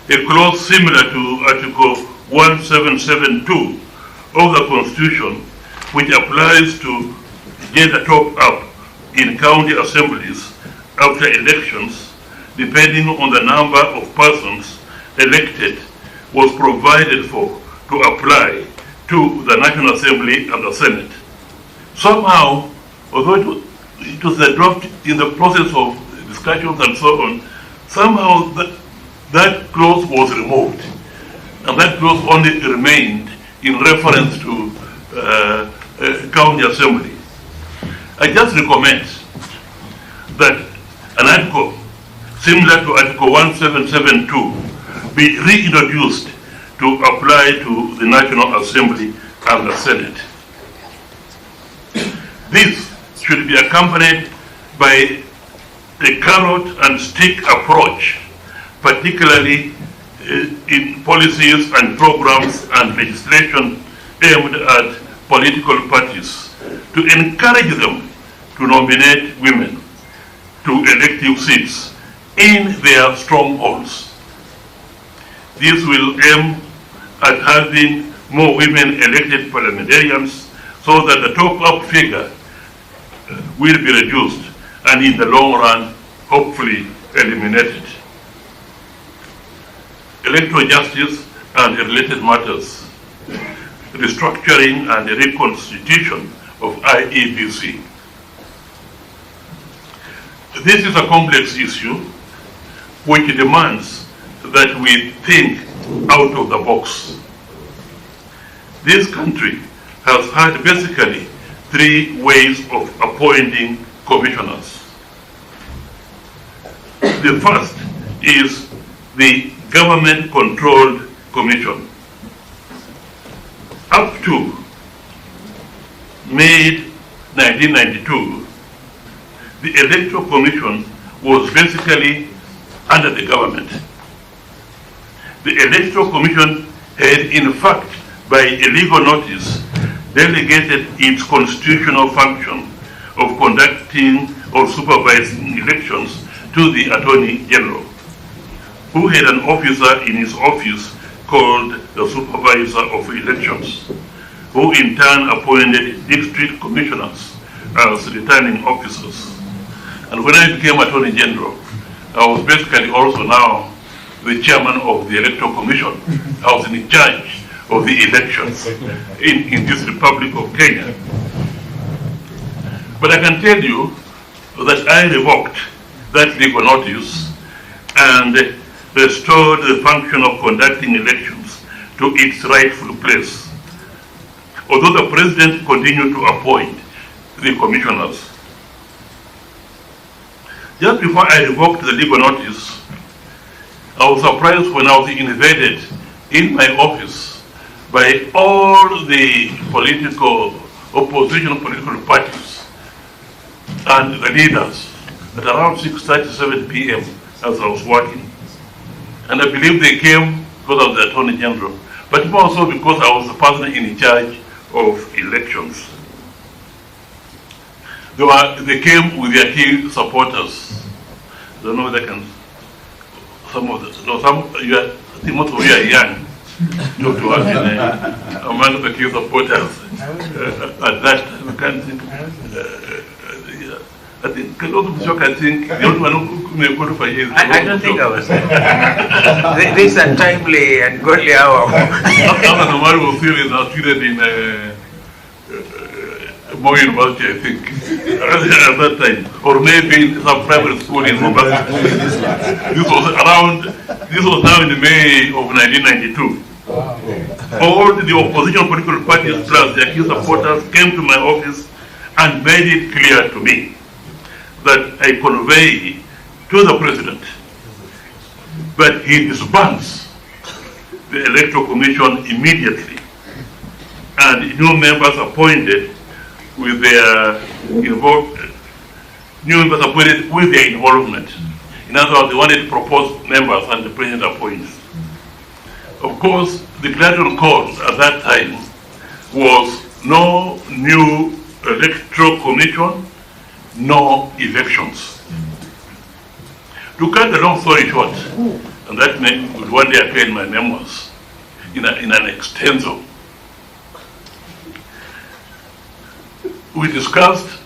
a clause similar to Article 1772 of the Constitution, which applies to gender top-up in county assemblies after elections, depending on the number of persons elected, was provided for to apply to the National Assembly and the Senate. Somehow, although it was a draft in the process of discussions and so on, somehow that clause was removed. And that clause only remained in reference to county assembly. I just recommend that an article similar to Article 1772 be reintroduced to apply to the National Assembly and the Senate. This should be accompanied by a carrot and stick approach, particularly in policies and programs and legislation aimed at political parties, to encourage them to nominate women to elective seats in their strongholds. This will aim at having more women elected parliamentarians so that the top-up figure will be reduced and in the long run, hopefully eliminated. Electoral justice and related matters, restructuring and reconstitution of Iebc. This is a complex issue which demands that we think out of the box. This country has had basically three ways of appointing commissioners. The first is the government-controlled commission. Up to May 1992, the Electoral Commission was basically under the government. The Electoral Commission had, in fact, by a legal notice, delegated its constitutional function of conducting or supervising elections to the Attorney General, who had an officer in his office called the Supervisor of Elections, who in turn appointed district commissioners as returning officers. And when I became Attorney General, I was basically also now the chairman of the Electoral Commission. I was in charge of the elections in this Republic of Kenya. But I can tell you that I revoked that legal notice and restored the function of conducting elections to its rightful place, although the President continued to appoint the commissioners. Just before I revoked the legal notice, I was surprised when I was invaded in my office by all the opposition political parties and the leaders at around 6:37 p.m. as I was working. And I believe they came because of the Attorney General, but more so because I was the person in charge of elections. They came with their key supporters. I don't know whether I can, I think most of you are young to have been among the key supporters at that time. I can't think. I think a lot of shock. I think the only one who may qualify is. I don't think I was. This is a timely and godly hour. After the war was serious, I was treated in Moi University, I think, at that time, or maybe in some private school in Mombasa. This was now in May of 1992. All the opposition political parties plus their key supporters came to my office and made it clear to me that I convey to the President that he disbands the Electoral Commission immediately and new members appointed with their involvement. In other words, they wanted to propose members and the President appoints. Of course, the clarion call at that time was no new Electoral Commission, no elections. To cut the long story short, and and that name would one day appear in my memoirs in an extenso. We discussed